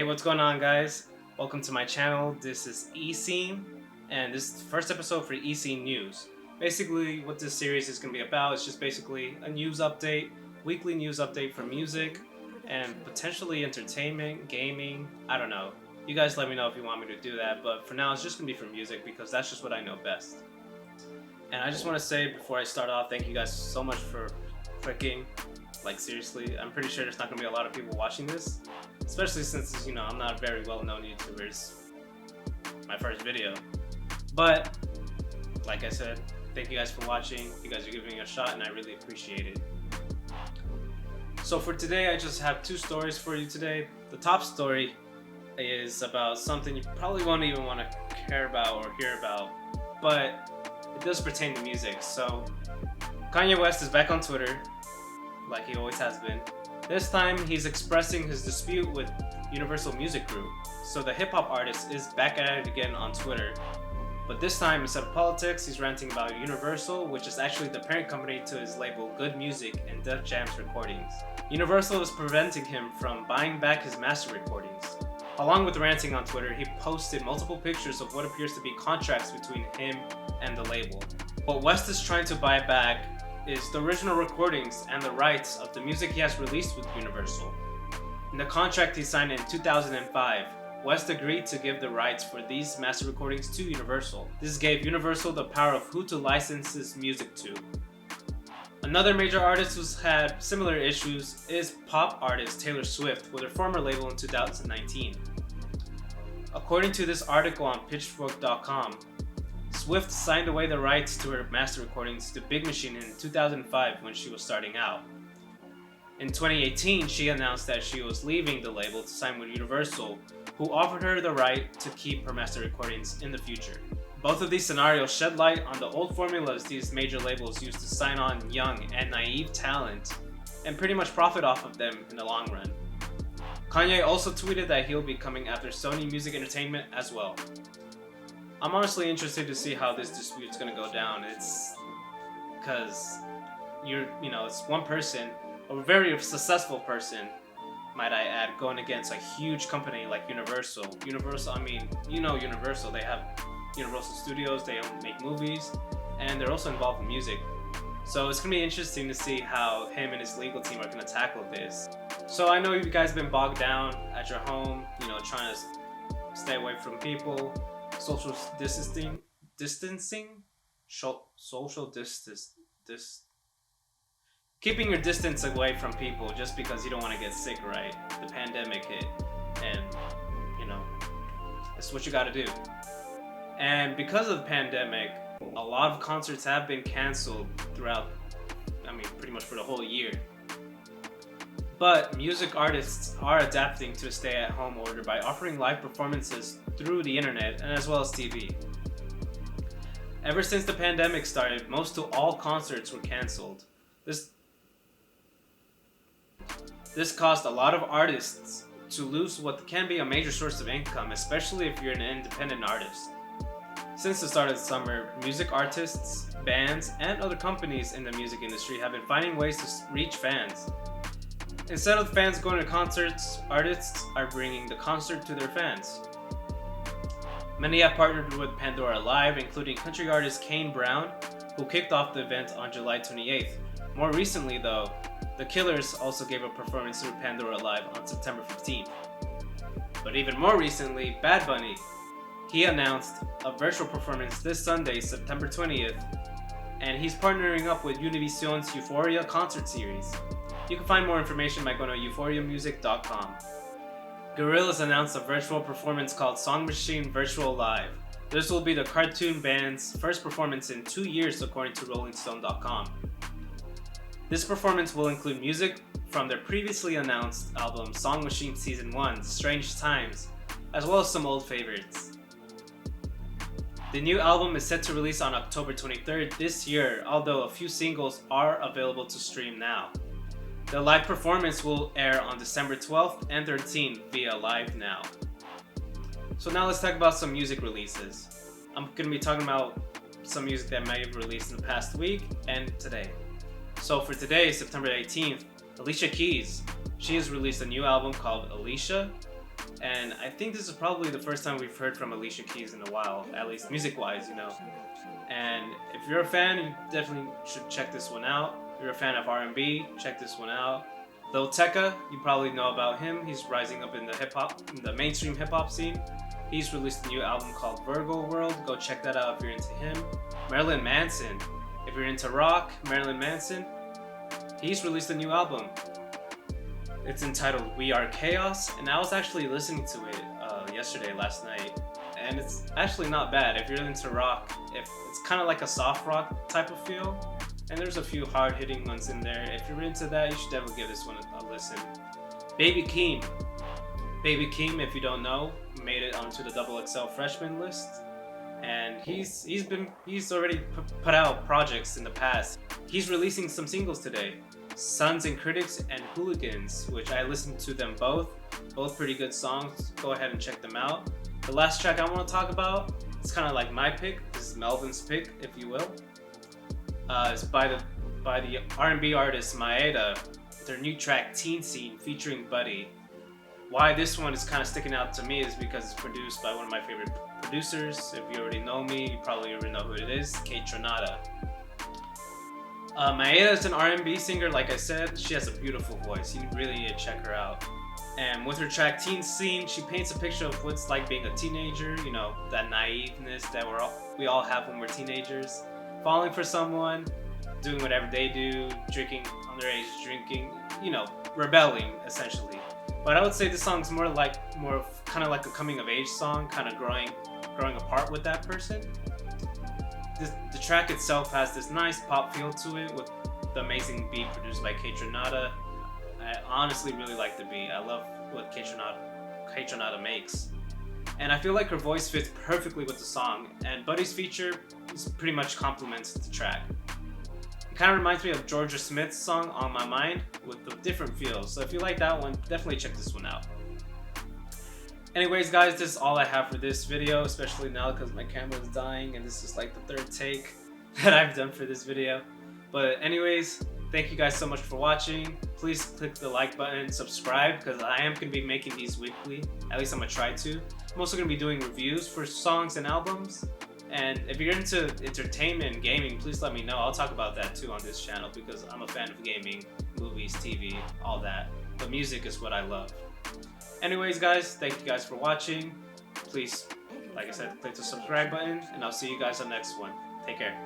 Hey, what's going on, guys? Welcome to my channel. This is e.scene, and this is the first episode for e.scene news. Basically, what this series is going to be about is just basically a news update, weekly news update for music, and potentially entertainment, gaming, I don't know. You guys let me know if you want me to do that, but for now it's just going to be for music because that's just what I know best. And I just want to say before I start off, thank you guys so much for clicking. Like, seriously, I'm pretty sure there's not going to be a lot of people watching this. Especially since, I'm not a very well-known YouTuber. It's my first video. But, like I said, thank you guys for watching. You guys are giving me a shot and I really appreciate it. So for today, I just have two stories for you today. The top story is about something you probably won't even want to care about or hear about. But it does pertain to music. So, Kanye West is back on Twitter, like he always has been. This time, he's expressing his dispute with Universal Music Group. So the hip-hop artist is back at it again on Twitter. But this time, instead of politics, he's ranting about Universal, which is actually the parent company to his label Good Music and Def Jam's recordings. Universal is preventing him from buying back his master recordings. Along with ranting on Twitter, he posted multiple pictures of what appears to be contracts between him and the label. What West is trying to buy back is the original recordings and the rights of the music he has released with Universal. In the contract he signed in 2005, West agreed to give the rights for these master recordings to Universal. This gave Universal the power of who to license his music to. Another major artist who's had similar issues is pop artist Taylor Swift with her former label in 2019. According to this article on Pitchfork.com, Swift signed away the rights to her master recordings to Big Machine in 2005 when she was starting out. In 2018, she announced that she was leaving the label to sign with Universal, who offered her the right to keep her master recordings in the future. Both of these scenarios shed light on the old formulas these major labels use to sign on young and naive talent and pretty much profit off of them in the long run. Kanye also tweeted that he'll be coming after Sony Music Entertainment as well. I'm honestly interested to see how this dispute's gonna go down. It's because it's one person, a very successful person, might I add, going against a huge company like Universal. Universal, Universal, they have Universal Studios, they make movies, and they're also involved in music. So it's gonna be interesting to see how him and his legal team are gonna tackle this. So I know you guys have been bogged down at your home, trying to stay away from people. Social distancing, keeping your distance away from people just because you don't want to get sick, right? The pandemic hit, and it's what you got to do. And because of the pandemic, a lot of concerts have been canceled throughout, pretty much for the whole year. But music artists are adapting to a stay-at-home order by offering live performances through the internet and as well as TV. Ever since the pandemic started, most to all concerts were canceled. This caused a lot of artists to lose what can be a major source of income, especially if you're an independent artist. Since the start of the summer, music artists, bands, and other companies in the music industry have been finding ways to reach fans. Instead of fans going to concerts, artists are bringing the concert to their fans. Many have partnered with Pandora Live, including country artist Kane Brown, who kicked off the event on July 28th. More recently, though, The Killers also gave a performance through Pandora Live on September 15th. But even more recently, Bad Bunny, he announced a virtual performance this Sunday, September 20th, and he's partnering up with Univision's Euphoria concert series. You can find more information by going to euphoriamusic.com. Gorillaz announced a virtual performance called Song Machine Virtual Live. This will be the cartoon band's first performance in 2 years, according to RollingStone.com. This performance will include music from their previously announced album Song Machine Season 1, Strange Times, as well as some old favorites. The new album is set to release on October 23rd this year, although a few singles are available to stream now. The live performance will air on December 12th and 13th via Live Now. So now let's talk about some music releases. I'm going to be talking about some music that may have released in the past week and today. So for today, September 18th, Alicia Keys, she has released a new album called Alicia, And I think this is probably the first time we've heard from Alicia Keys in a while, at least music-wise, you know. And if you're a fan, you definitely should check this one out. If you're a fan of R&B, check this one out. Lil Tecca, you probably know about him. He's rising up in the mainstream hip hop scene. He's released a new album called Virgo World. Go check that out if you're into him. Marilyn Manson, if you're into rock, Marilyn Manson, he's released a new album. It's entitled We Are Chaos, and I was actually listening to it last night, and it's actually not bad. If you're into rock, if it's kind of like a soft rock type of feel, and there's a few hard-hitting ones in there. If you're into that, you should definitely give this one a listen. Baby Keem, if you don't know, made it onto the XXL freshman list, and he's already put out projects in the past. He's releasing some singles today, Sons and Critics and Hooligans, which I listened to them both pretty good songs. Go ahead and check them out. The last track I want to talk about, it's kind of like my pick. This is Melvin's pick, if you will. It's by the R&B artist Maeda. Their new track Teen Scene featuring Buddy. Why this one is kind of sticking out to me is because it's produced by one of my favorite producers. If you already know me, you probably already know who it is, Kaytranada. Maeda is an R&B singer, like I said. She has a beautiful voice. You really need to check her out. And with her track Teen Scene, she paints a picture of what's like being a teenager, you know, that naiveness that we all have when we're teenagers. Falling for someone, doing whatever they do, drinking, underage drinking, you know, rebelling, essentially. But I would say this song's more kind of like a coming of age song, kind of growing apart with that person. The track itself has this nice pop feel to it with the amazing beat produced by Kaytranada. I honestly really like the beat. I love what Kaytranada makes. And I feel like her voice fits perfectly with the song, and Buddy's feature pretty much complements the track. It kind of reminds me of Georgia Smith's song On My Mind with a different feel. So if you like that one, definitely check this one out. Anyways guys, this is all I have for this video, especially now because my camera is dying and this is like the third take that I've done for this video. But anyways, thank you guys so much for watching. Please click the like button, subscribe, because I am going to be making these weekly. At least I'm going to try to. I'm also going to be doing reviews for songs and albums. And if you're into entertainment and gaming, please let me know. I'll talk about that too on this channel because I'm a fan of gaming, movies, TV, all that. But music is what I love. Anyways guys, thank you guys for watching. Please, like I said, click the subscribe button, and I'll see you guys on the next one. Take care.